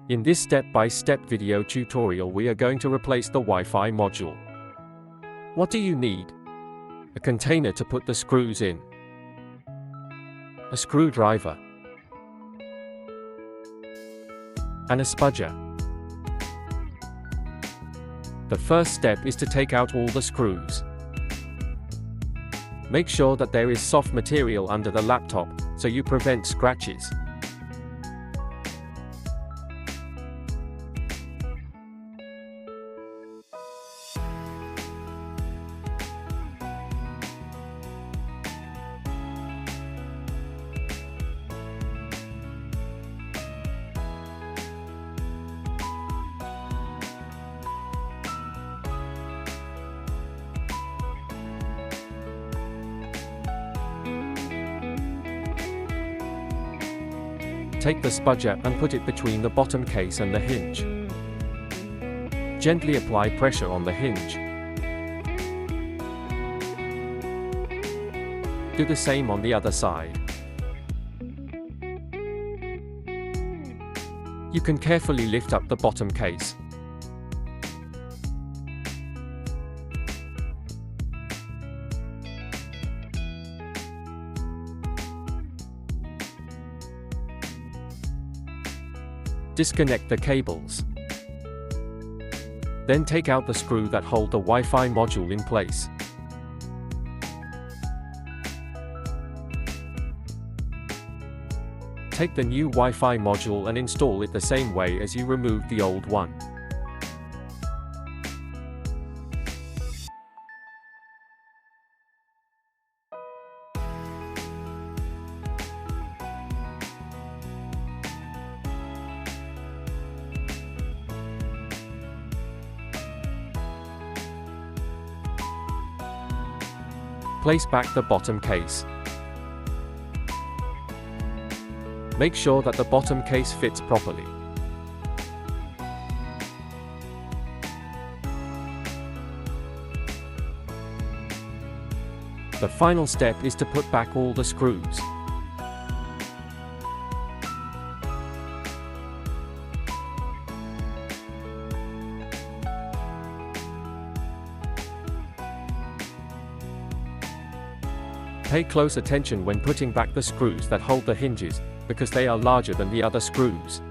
In this step-by-step video tutorial we are going to replace the Wi-Fi module. What do you need? A container to put the screws in, a screwdriver, and a spudger. The first step is to take out all the screws. Make sure that there is soft material under the laptop, so you prevent scratches. Take the spudger and put it between the bottom case and the hinge. Gently apply pressure on the hinge. Do the same on the other side. You can carefully lift up the bottom case. Disconnect the cables. Then take out the screw that hold the Wi-Fi module in place. Take the new Wi-Fi module and install it the same way as you removed the old one. Place back the bottom case. Make sure that the bottom case fits properly. The final step is to put back all the screws. Pay close attention when putting back the screws that hold the hinges, because they are larger than the other screws.